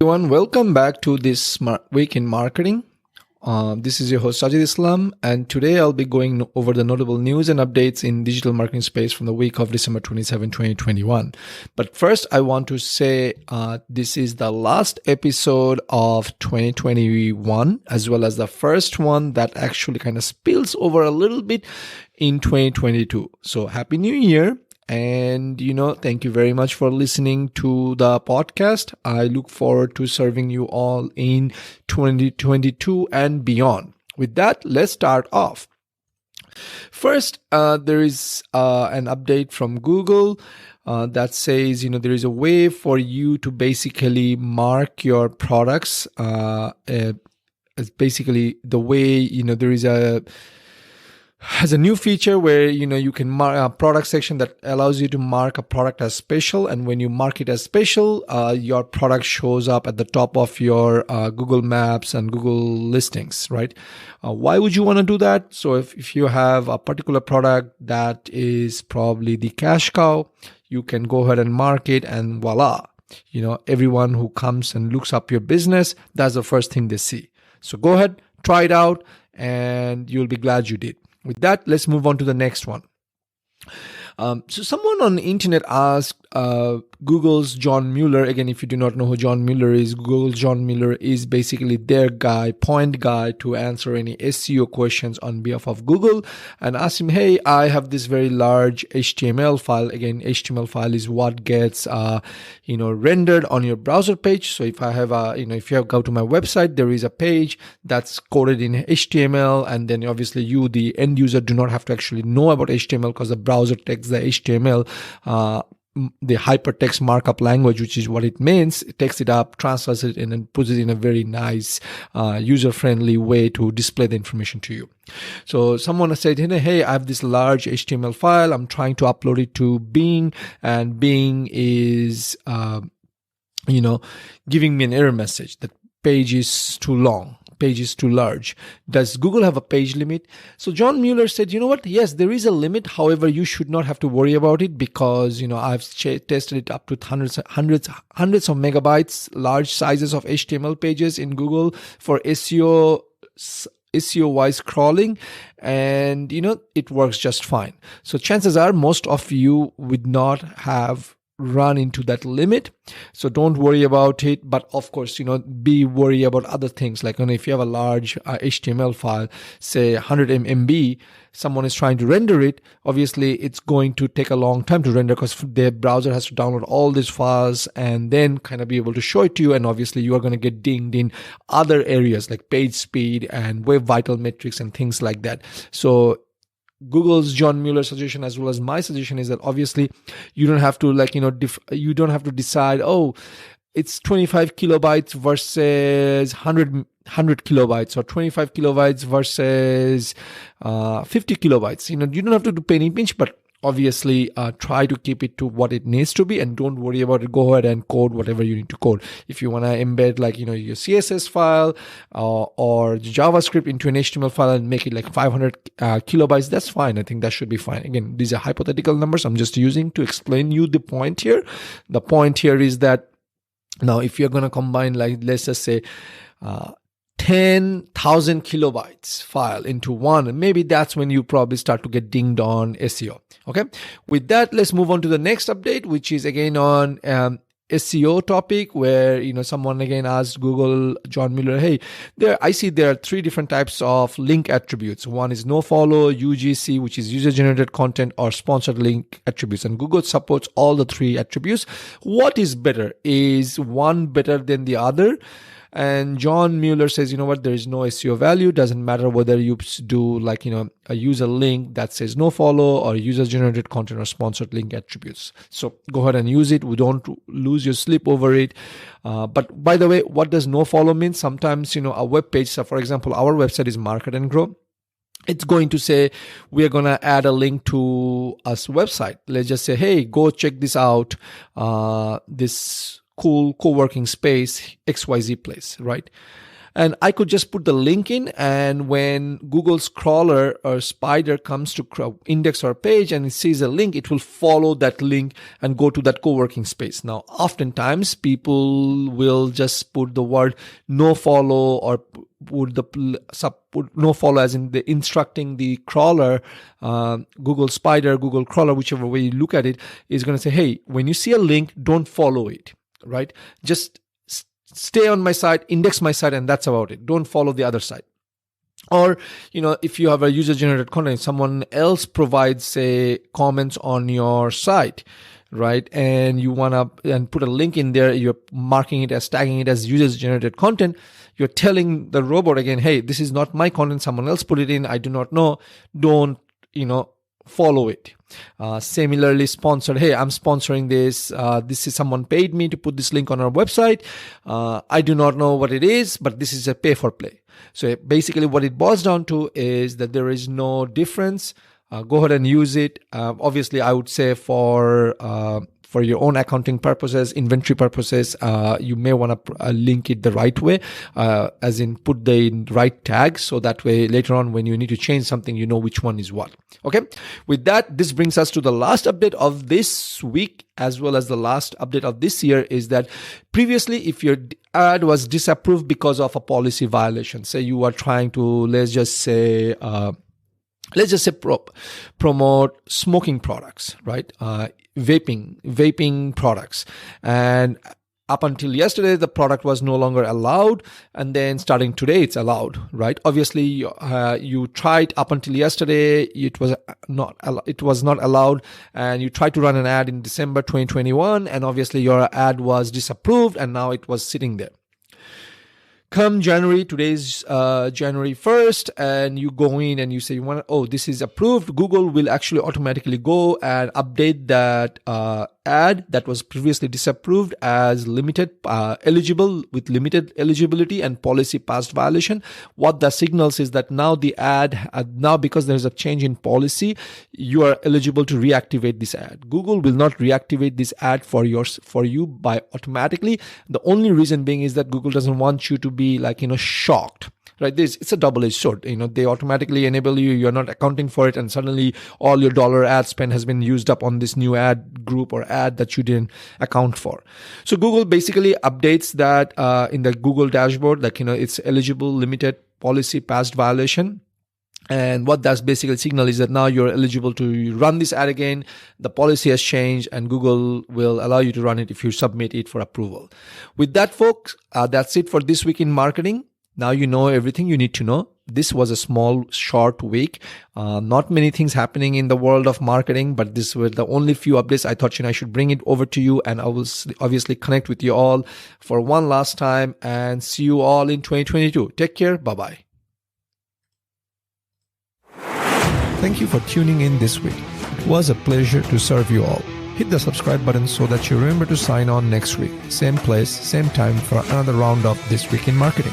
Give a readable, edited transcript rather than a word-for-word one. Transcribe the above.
Everyone, welcome back to this Smart Week in Marketing. This is your host Sajid Islam, and today I'll be going over the notable news and updates in digital marketing space from the week of December 27, 2021. But first, I want to say this is the last episode of 2021, as well as the first one that actually kind of spills over a little bit in 2022. So Happy New Year. And, thank you very much for listening to the podcast. I look forward to serving you all in 2022 and beyond. With that, let's start off. First, there is an update from Google that says, there is a way for you to basically mark your products. It's basically the way, there is has a new feature where you can mark a product section that allows you to mark a product as special, and when you mark it as special, your product shows up at the top of your Google Maps and Google listings, right? Why would you want to do that? So if you have a particular product that is probably the cash cow, you can go ahead and mark it, and voila, everyone who comes and looks up your business, that's the first thing they see. So go ahead, try it out, and you'll be glad you did. With that, let's move on to the next one. So someone on the internet asked Google's John Mueller. Again, if you do not know who John Mueller is, Google's John Mueller is basically their point guy to answer any SEO questions on behalf of Google, and asked him, hey, I have this very large HTML file. Again, HTML file is what gets, rendered on your browser page. So if I have if you go to my website, there is a page that's coded in HTML, and then obviously you, the end user, do not have to actually know about HTML because the browser takes the HTML, the hypertext markup language, which is what it means. It takes it up, translates it, and then puts it in a very nice, user-friendly way to display the information to you. So someone said, hey, I have this large HTML file. I'm trying to upload it to Bing, and Bing is, giving me an error message that page is too long. Page is too large. Does Google have a page limit? So John Mueller said, you know what? Yes, there is a limit. However, you should not have to worry about it because, I've tested it up to hundreds of megabytes, large sizes of HTML pages in Google for SEO-wise crawling, and, it works just fine. So chances are most of you would not have run into that limit, so don't worry about it. But of course, be worried about other things, like if you have a large HTML file, say 100 MB, someone is trying to render it, obviously it's going to take a long time to render because their browser has to download all these files and then kind of be able to show it to you, and obviously you are going to get dinged in other areas like page speed and web vital metrics and things like that. So Google's John Mueller suggestion, as well as my suggestion, is that obviously you don't have to you don't have to decide, oh, it's 25 kilobytes versus 100 kilobytes, or 25 kilobytes versus 50 kilobytes. You don't have to do penny pinch, but obviously try to keep it to what it needs to be, and don't worry about it. Go ahead and code whatever you need to code. If you want to embed your CSS file or JavaScript into an HTML file and make it like 500 kilobytes, that's fine. I think that should be fine. Again, these are hypothetical numbers I'm just using to explain you the point here. The point here is that now if you're going to combine, let's just say 10,000 kilobytes file into one, maybe that's when you probably start to get dinged on SEO. Okay. With that, let's move on to the next update, which is again on SEO topic, where someone again asked Google John Mueller, hey, I see there are three different types of link attributes. One is Nofollow, UGC, which is user generated content, or sponsored link attributes, and Google supports all the three attributes. What is better? Is one better than the other? And John Mueller says, there is no SEO value. Doesn't matter whether you do a user link that says no follow, or user generated content, or sponsored link attributes. So go ahead and use it. We don't lose your sleep over it. But by the way, what does no follow mean? Sometimes, a web page, so for example, our website is Market and Grow. It's going to say, we are going to add a link to us website. Let's just say, hey, go check this out. This cool co-working space XYZ place, right? And I could just put the link in, and when Google's crawler or spider comes to index our page and it sees a link, it will follow that link and go to that co-working space. Now, oftentimes people will just put the word nofollow or put nofollow as in the instructing the crawler, Google spider, Google crawler, whichever way you look at it, is going to say, hey, when you see a link, don't follow it, right? Just stay on my site, index my site, and that's about it. Don't follow the other side. Or, if you have a user-generated content, someone else provides, say, comments on your site, right? And you want to put a link in there, you're marking it as, tagging it as user-generated content. You're telling the robot again, hey, this is not my content. Someone else put it in. I do not know. Don't, follow it. Similarly, sponsored. Hey, I'm sponsoring this. This is someone paid me to put this link on our website. I do not know what it is, but this is a pay for play. So basically what it boils down to is that there is no difference. Go ahead and use it. Obviously, I would say for your own accounting purposes, inventory purposes, you may want to link it the right way, as in put the right tag, so that way later on when you need to change something, you know which one is what. Okay. With that, this brings us to the last update of this week, as well as the last update of this year, is that previously, if your ad was disapproved because of a policy violation, say you are trying to, let's just say promote smoking products, right? Vaping products. And up until yesterday, the product was no longer allowed. And then starting today, it's allowed, right? Obviously, you tried up until yesterday, it was not allowed. And you tried to run an ad in December 2021. And obviously your ad was disapproved, and now it was sitting there. Come January, today's January 1st, and you go in and you say, this is approved. Google will actually automatically go and update that ad that was previously disapproved as limited eligible, with limited eligibility and policy past violation. What that signals is that now the ad, now because there's a change in policy, you are eligible to reactivate this ad. Google will not reactivate this ad for you by automatically. The only reason being is that Google doesn't want you to be shocked. Right, it's a double-edged sword. They automatically enable you. You're not accounting for it, and suddenly all your dollar ad spend has been used up on this new ad group or ad that you didn't account for. So Google basically updates that in the Google dashboard, it's eligible, limited, policy, past violation. And what that's basically signal is that now you're eligible to run this ad again. The policy has changed, and Google will allow you to run it if you submit it for approval. With that, folks, that's it for this week in marketing. Now you know everything you need to know. This was a small, short week. Not many things happening in the world of marketing, but these were the only few updates I thought I should bring it over to you. And I will obviously connect with you all for one last time, and see you all in 2022. Take care. Bye-bye. Thank you for tuning in this week. It was a pleasure to serve you all. Hit the subscribe button so that you remember to sign on next week. Same place, same time for another round of This Week in Marketing.